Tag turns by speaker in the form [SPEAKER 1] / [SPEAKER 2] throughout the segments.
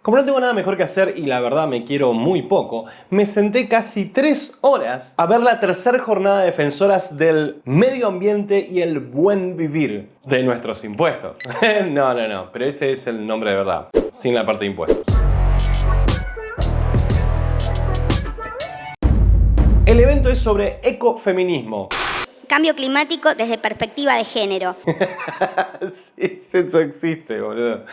[SPEAKER 1] Como no tengo nada mejor que hacer y la verdad me quiero muy poco, me senté casi 3 horas a ver la tercera jornada de defensoras del medio ambiente y el buen vivir de nuestros impuestos. No, pero ese es el nombre de verdad, sin la parte de impuestos. El evento es sobre ecofeminismo.
[SPEAKER 2] Cambio climático desde perspectiva de género.
[SPEAKER 1] Sí, eso existe, boludo.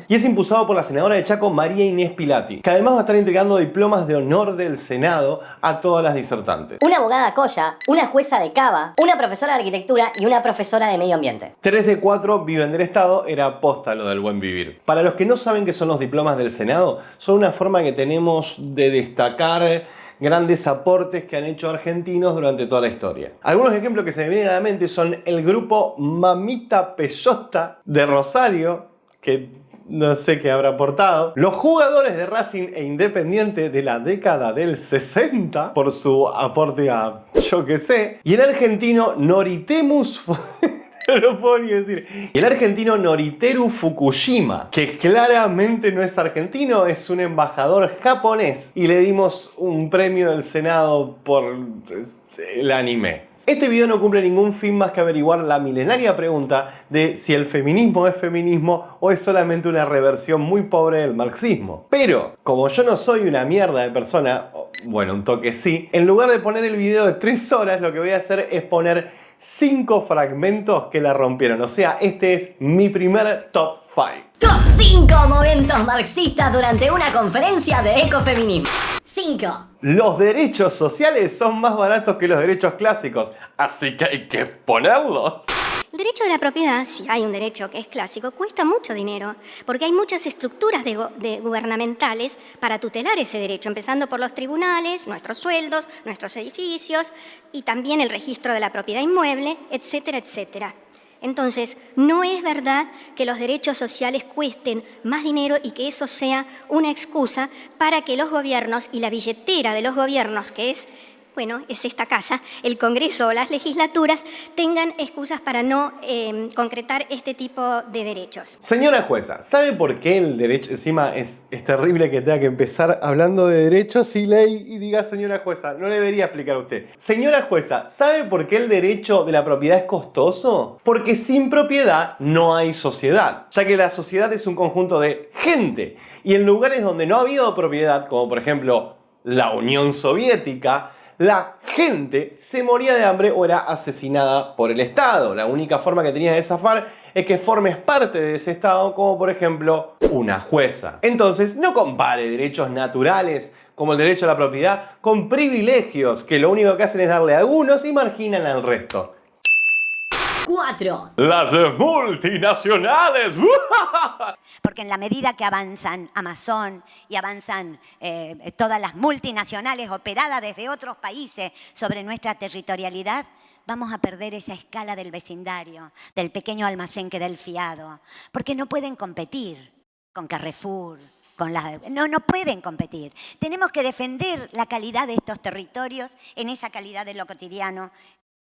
[SPEAKER 1] Y es impulsado por la senadora de Chaco, María Inés Pilati, que además va a estar entregando diplomas de honor del Senado a todas las disertantes.
[SPEAKER 3] Una abogada Coya, una jueza de Cava, una profesora de arquitectura y una profesora de medio ambiente.
[SPEAKER 1] 3 de 4 viven del Estado, era posta lo del buen vivir. Para los que no saben qué son los diplomas del Senado, son una forma que tenemos de destacar grandes aportes que han hecho argentinos durante toda la historia. Algunos ejemplos que se me vienen a la mente son el grupo Mamita Peyosta de Rosario, que no sé qué habrá aportado. Los jugadores de Racing e Independiente de la década del 60 por su aporte a yo qué sé. Y el argentino Noritemus... no lo puedo ni decir. Y el argentino Noriteru Fukushima, que claramente no es argentino, es un embajador japonés. Y le dimos un premio del Senado por el anime. Este video no cumple ningún fin más que averiguar la milenaria pregunta de si el feminismo es feminismo o es solamente una reversión muy pobre del marxismo. Pero, como yo no soy una mierda de persona, bueno, un toque sí, en lugar de poner el video de 3 horas, lo que voy a hacer es poner 5 fragmentos que la rompieron. O sea, este es mi primer top 5.
[SPEAKER 3] Top 5 momentos marxistas durante una conferencia de ecofeminismo. 5.
[SPEAKER 1] Los derechos sociales son más baratos que los derechos clásicos, así que hay que ponerlos.
[SPEAKER 2] El derecho de la propiedad, si hay un derecho que es clásico, cuesta mucho dinero, porque hay muchas estructuras gubernamentales para tutelar ese derecho, empezando por los tribunales, nuestros sueldos, nuestros edificios y también el registro de la propiedad inmueble, etcétera, etcétera. Entonces, no es verdad que los derechos sociales cuesten más dinero y que eso sea una excusa para que los gobiernos y la billetera de los gobiernos, que es esta casa, el Congreso o las legislaturas, tengan excusas para no concretar este tipo de derechos.
[SPEAKER 1] Señora jueza, ¿sabe por qué el derecho, encima es terrible que tenga que empezar hablando de derechos y ley y diga señora jueza? No le debería explicar a usted. Señora jueza, ¿sabe por qué el derecho de la propiedad es costoso? Porque sin propiedad no hay sociedad, ya que la sociedad es un conjunto de gente. Y en lugares donde no ha habido propiedad, como por ejemplo la Unión Soviética, la gente se moría de hambre o era asesinada por el Estado. La única forma que tenías de zafar es que formes parte de ese Estado, como por ejemplo una jueza. Entonces, no compare derechos naturales como el derecho a la propiedad con privilegios que lo único que hacen es darle a algunos y marginan al resto.
[SPEAKER 3] 4.
[SPEAKER 1] Las multinacionales.
[SPEAKER 4] Porque en la medida que avanzan Amazon y avanzan todas las multinacionales operadas desde otros países sobre nuestra territorialidad, vamos a perder esa escala del vecindario, del pequeño almacén que da el fiado. Porque no pueden competir con Carrefour, no pueden competir. Tenemos que defender la calidad de estos territorios, en esa calidad de lo cotidiano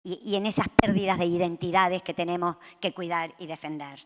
[SPEAKER 4] y en esas pérdidas de identidades que tenemos que cuidar y defender.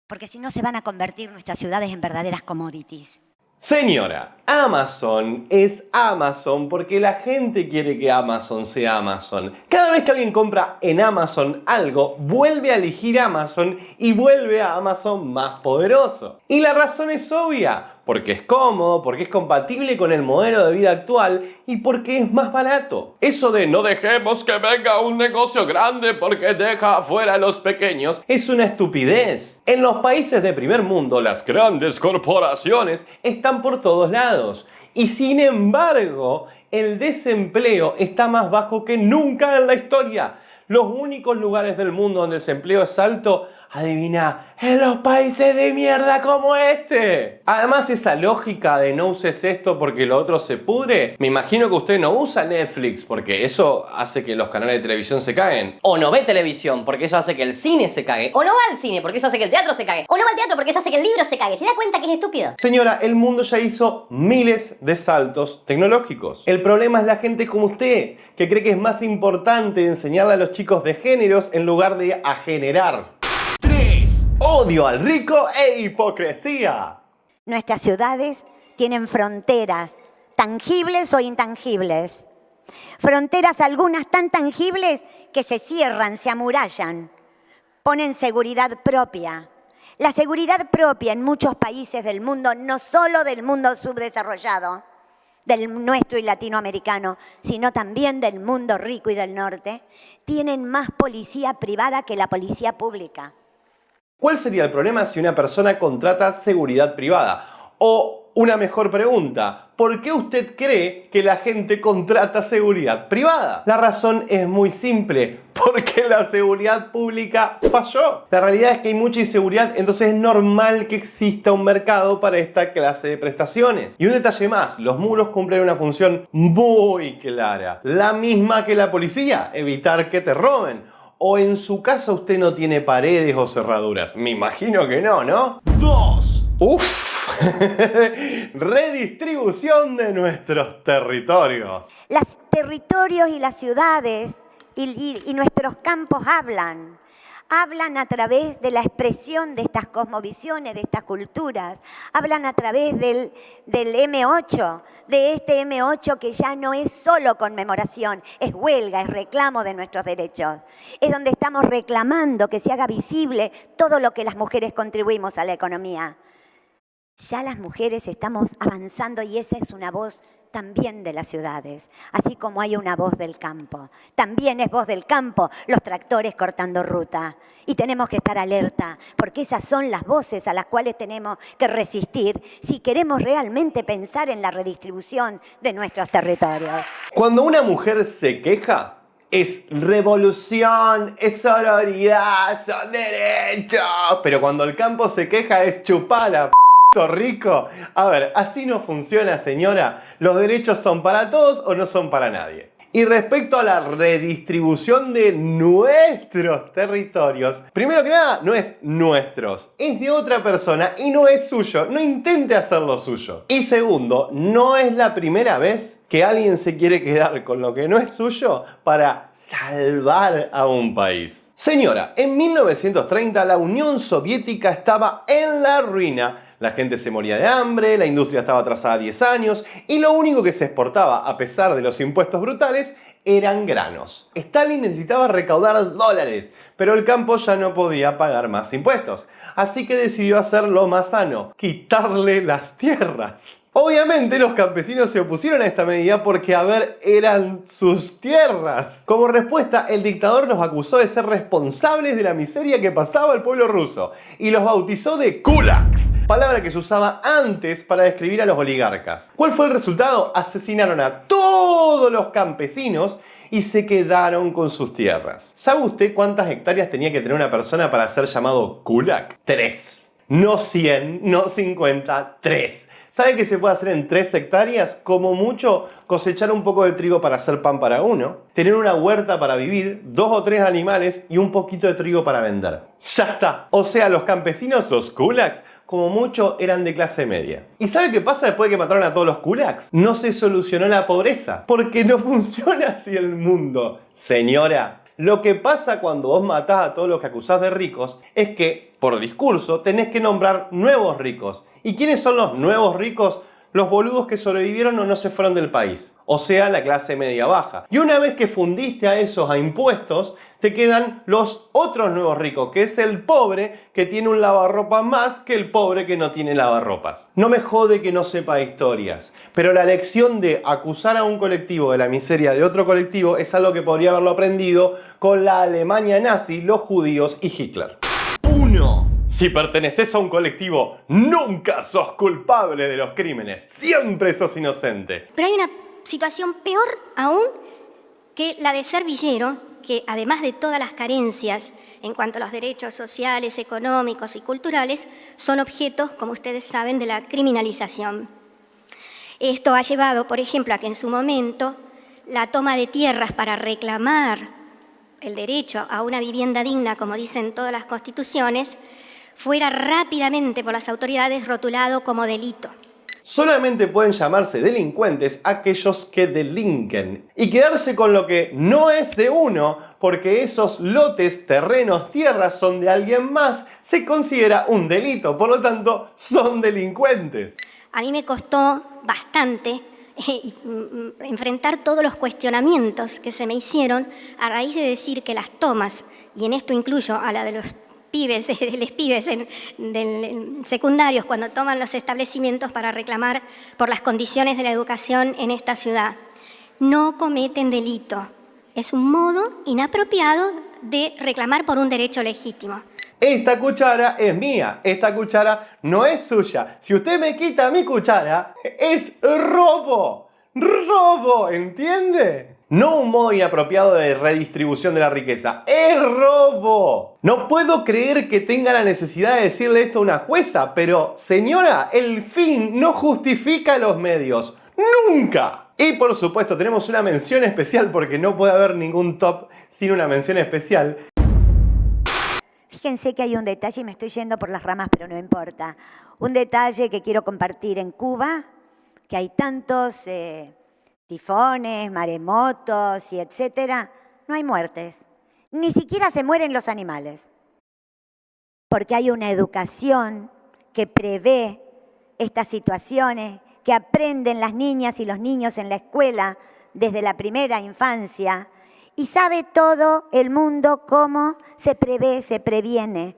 [SPEAKER 4] Porque si no se van a convertir nuestras ciudades en verdaderas commodities.
[SPEAKER 1] Señora, Amazon es Amazon porque la gente quiere que Amazon sea Amazon. Cada vez que alguien compra en Amazon algo, vuelve a elegir Amazon y vuelve a Amazon más poderoso. Y la razón es obvia, porque es cómodo, porque es compatible con el modelo de vida actual y porque es más barato. Eso de no dejemos que venga un negocio grande porque deja afuera a los pequeños es una estupidez. En los países de primer mundo, las grandes corporaciones están por todos lados. Y sin embargo, el desempleo está más bajo que nunca en la historia. Los únicos lugares del mundo donde el desempleo es alto, adivina, en los países de mierda como este. Además, esa lógica de no uses esto porque lo otro se pudre, me imagino que usted no usa Netflix porque eso hace que los canales de televisión se caguen.
[SPEAKER 3] O no ve televisión porque eso hace que el cine se cague. O no va al cine porque eso hace que el teatro se cague. O no va al teatro porque eso hace que el libro se cague. ¿Se da cuenta que es estúpido?
[SPEAKER 1] Señora, el mundo ya hizo miles de saltos tecnológicos. El problema es la gente como usted, que cree que es más importante enseñarle a los chicos de géneros en lugar de a generar. 3. Odio al rico e hipocresía.
[SPEAKER 4] Nuestras ciudades tienen fronteras, tangibles o intangibles. Fronteras algunas tan tangibles que se cierran, se amurallan, ponen seguridad propia. La seguridad propia en muchos países del mundo, no solo del mundo subdesarrollado, del nuestro y latinoamericano, sino también del mundo rico y del norte, tienen más policía privada que la policía pública.
[SPEAKER 1] ¿Cuál sería el problema si una persona contrata seguridad privada? O una mejor pregunta, ¿por qué usted cree que la gente contrata seguridad privada? La razón es muy simple, porque la seguridad pública falló. La realidad es que hay mucha inseguridad, entonces es normal que exista un mercado para esta clase de prestaciones. Y un detalle más, los muros cumplen una función muy clara, la misma que la policía, evitar que te roben. O en su casa usted no tiene paredes o cerraduras. Me imagino que no, ¿no? 2. Uf. Redistribución de nuestros territorios.
[SPEAKER 4] Los territorios y las ciudades y nuestros campos hablan a través de la expresión de estas cosmovisiones, de estas culturas. Hablan a través del M8, de este M8 que ya no es solo conmemoración, es huelga, es reclamo de nuestros derechos. Es donde estamos reclamando que se haga visible todo lo que las mujeres contribuimos a la economía. Ya las mujeres estamos avanzando y esa es una voz también de las ciudades, así como hay una voz del campo. También es voz del campo los tractores cortando ruta. Y tenemos que estar alerta, porque esas son las voces a las cuales tenemos que resistir si queremos realmente pensar en la redistribución de nuestros territorios.
[SPEAKER 1] Cuando una mujer se queja, es revolución, es sororidad, son derechos. Pero cuando el campo se queja es chupala. Rico. A ver, así no funciona, señora. ¿Los derechos son para todos o no son para nadie? Y respecto a la redistribución de nuestros territorios, primero que nada, no es nuestros, es de otra persona y no es suyo. No intente hacerlo suyo. Y segundo, no es la primera vez que alguien se quiere quedar con lo que no es suyo para salvar a un país. Señora, en 1930 la Unión Soviética estaba en la ruina. La gente se moría de hambre, la industria estaba atrasada 10 años y lo único que se exportaba, a pesar de los impuestos brutales, eran granos. Stalin necesitaba recaudar dólares, pero el campo ya no podía pagar más impuestos. Así que decidió hacer lo más sano, quitarle las tierras. Obviamente los campesinos se opusieron a esta medida porque, a ver, eran sus tierras. Como respuesta, el dictador los acusó de ser responsables de la miseria que pasaba al pueblo ruso y los bautizó de kulaks, palabra que se usaba antes para describir a los oligarcas. ¿Cuál fue el resultado? Asesinaron a todos los campesinos y se quedaron con sus tierras. ¿Sabe usted cuántas hectáreas tenía que tener una persona para ser llamado kulak? 3. No 100, no 50, 3. ¿Sabe qué se puede hacer en 3 hectáreas? Como mucho, cosechar un poco de trigo para hacer pan para uno, tener una huerta para vivir, 2 o 3 animales y un poquito de trigo para vender. ¡Ya está! O sea, los campesinos, los kulaks, como mucho eran de clase media. ¿Y sabe qué pasa después de que mataron a todos los kulaks? No se solucionó la pobreza, porque no funciona así el mundo. Señora, lo que pasa cuando vos matás a todos los que acusás de ricos es que, por discurso, tenés que nombrar nuevos ricos. ¿Y quiénes son los nuevos ricos? Los boludos que sobrevivieron o no se fueron del país. O sea, la clase media baja. Y una vez que fundiste a esos a impuestos, te quedan los otros nuevos ricos, que es el pobre que tiene un lavarropas más que el pobre que no tiene lavarropas. No me jode que no sepa historias, pero la lección de acusar a un colectivo de la miseria de otro colectivo es algo que podría haberlo aprendido con la Alemania nazi, los judíos y Hitler. 1. Si perteneces a un colectivo, nunca sos culpable de los crímenes. Siempre sos inocente.
[SPEAKER 2] Pero hay una situación peor aún que la de ser villero, que además de todas las carencias en cuanto a los derechos sociales, económicos y culturales, son objetos, como ustedes saben, de la criminalización. Esto ha llevado, por ejemplo, a que en su momento la toma de tierras para reclamar el derecho a una vivienda digna, como dicen todas las constituciones, fuera rápidamente por las autoridades rotulado como delito.
[SPEAKER 1] Solamente pueden llamarse delincuentes aquellos que delinquen y quedarse con lo que no es de uno, porque esos lotes, terrenos, tierras son de alguien más, se considera un delito, por lo tanto son delincuentes.
[SPEAKER 2] A mí me costó bastante enfrentar todos los cuestionamientos que se me hicieron a raíz de decir que las tomas, y en esto incluyo a la de los pibes secundarios cuando toman los establecimientos para reclamar por las condiciones de la educación en esta ciudad, no cometen delito. Es un modo inapropiado de reclamar por un derecho legítimo.
[SPEAKER 1] Esta cuchara es mía, esta cuchara no es suya. Si usted me quita mi cuchara, es robo. ¡Robo! ¿Entiende? No un modo inapropiado de redistribución de la riqueza. ¡Es robo! No puedo creer que tenga la necesidad de decirle esto a una jueza, pero, señora, el fin no justifica los medios. ¡Nunca! Y por supuesto tenemos una mención especial porque no puede haber ningún top sin una mención especial.
[SPEAKER 4] Fíjense que hay un detalle, y me estoy yendo por las ramas, pero no importa. Un detalle que quiero compartir en Cuba, que hay tantos tifones, maremotos y etcétera, no hay muertes. Ni siquiera se mueren los animales. Porque hay una educación que prevé estas situaciones, que aprenden las niñas y los niños en la escuela desde la primera infancia, y sabe todo el mundo cómo se prevé, se previene.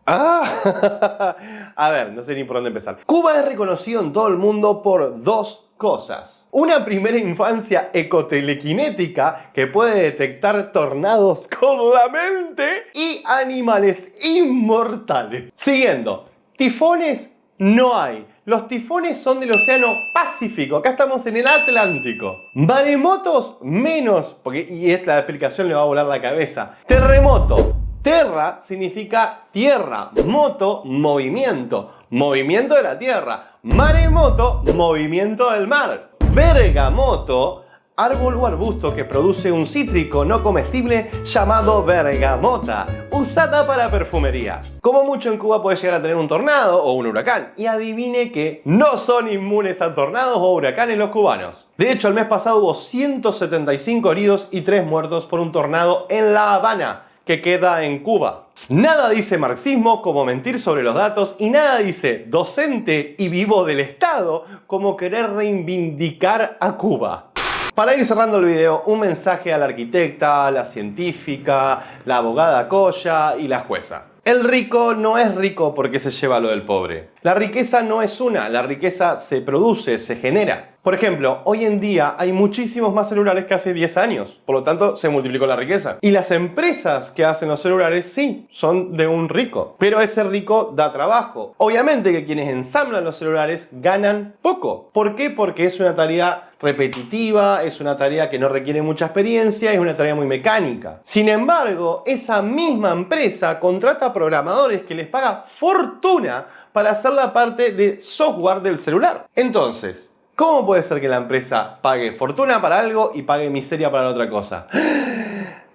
[SPEAKER 1] A ver, no sé ni por dónde empezar. Cuba es reconocido en todo el mundo por dos cosas. Una primera infancia ecotelequinética que puede detectar tornados con la mente y animales inmortales. Siguiendo, tifones no hay. Los tifones son del Océano Pacífico. Acá estamos en el Atlántico. Maremotos menos, y esta explicación le va a volar la cabeza. Terremoto. Terra significa tierra. Moto, movimiento. Movimiento de la tierra. Maremoto, movimiento del mar. Bergamoto, árbol o arbusto que produce un cítrico no comestible llamado bergamota, usada para perfumería. Como mucho en Cuba puede llegar a tener un tornado o un huracán. Y adivine que no son inmunes a tornados o huracanes los cubanos. De hecho, el mes pasado hubo 175 heridos y 3 muertos por un tornado en La Habana, que queda en Cuba. Nada dice marxismo como mentir sobre los datos, y nada dice docente y vivo del Estado como querer reivindicar a Cuba. Para ir cerrando el video, un mensaje a la arquitecta, la científica, la abogada Coya y la jueza. El rico no es rico porque se lleva lo del pobre. La riqueza no es una, la riqueza se produce, se genera. Por ejemplo, hoy en día hay muchísimos más celulares que hace 10 años, por lo tanto se multiplicó la riqueza. Y las empresas que hacen los celulares, sí, son de un rico, pero ese rico da trabajo. Obviamente que quienes ensamblan los celulares ganan poco. ¿Por qué? Porque es una tarea repetitiva, es una tarea que no requiere mucha experiencia, es una tarea muy mecánica. Sin embargo, esa misma empresa contrata programadores que les paga fortuna para hacer la parte de software del celular. Entonces, ¿cómo puede ser que la empresa pague fortuna para algo y pague miseria para la otra cosa?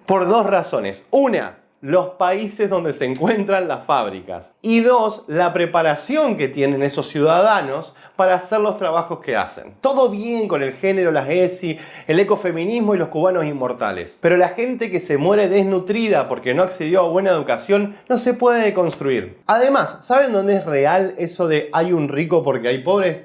[SPEAKER 1] Por dos razones. Una, los países donde se encuentran las fábricas. Y dos, la preparación que tienen esos ciudadanos para hacer los trabajos que hacen. Todo bien con el género, las ESI, el ecofeminismo y los cubanos inmortales. Pero la gente que se muere desnutrida porque no accedió a buena educación no se puede deconstruir. Además, ¿saben dónde es real eso de hay un rico porque hay pobres?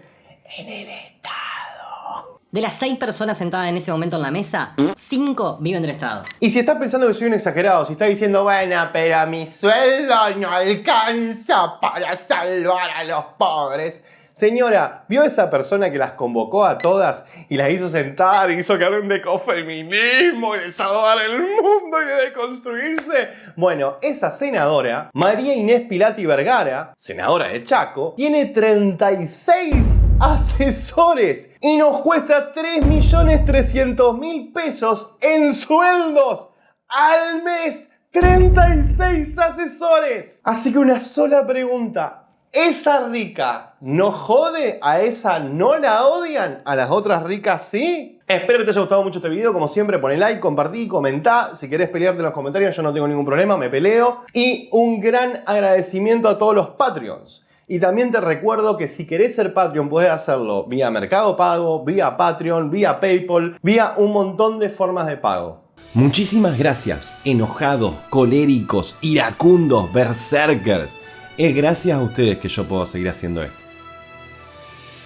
[SPEAKER 1] En el Estado.
[SPEAKER 3] De las 6 personas sentadas en este momento en la mesa, 5 viven del Estado.
[SPEAKER 1] Y si estás pensando que soy un exagerado, si estás diciendo, bueno, pero mi sueldo no alcanza para salvar a los pobres. Señora, ¿vio esa persona que las convocó a todas y las hizo sentar y hizo que hablen de ecofeminismo y de salvar el mundo y de deconstruirse? Bueno, esa senadora, María Inés Pilati Vergara, senadora de Chaco, tiene 36 asesores y nos cuesta 3.300.000 pesos en sueldos al mes. 36 asesores. Así que una sola pregunta. ¿Esa rica no jode? ¿A esa no la odian? ¿A las otras ricas sí? Espero que te haya gustado mucho este video. Como siempre, pon like, compartí, comentá. Si querés pelearte en los comentarios, yo no tengo ningún problema, me peleo. Y un gran agradecimiento a todos los Patreons Y también te recuerdo que si querés ser Patreon podés hacerlo vía Mercado Pago, vía Patreon, vía PayPal, vía un montón de formas de pago. Muchísimas gracias, enojados, coléricos, iracundos, berserkers. Es gracias a ustedes que yo puedo seguir haciendo esto.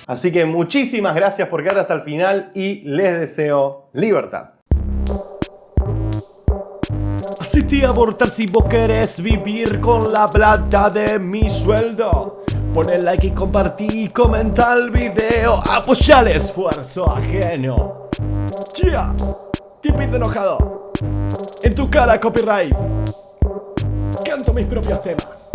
[SPEAKER 1] Así que muchísimas gracias por quedar hasta el final y les deseo libertad. Asistí a abortar si vos querés vivir con la plata de mi sueldo. Pon el like y compartí y comenta el video. Apoya el esfuerzo ajeno. ¡Chia! Tipito enojado. En tu cara, copyright. Canto mis propios temas.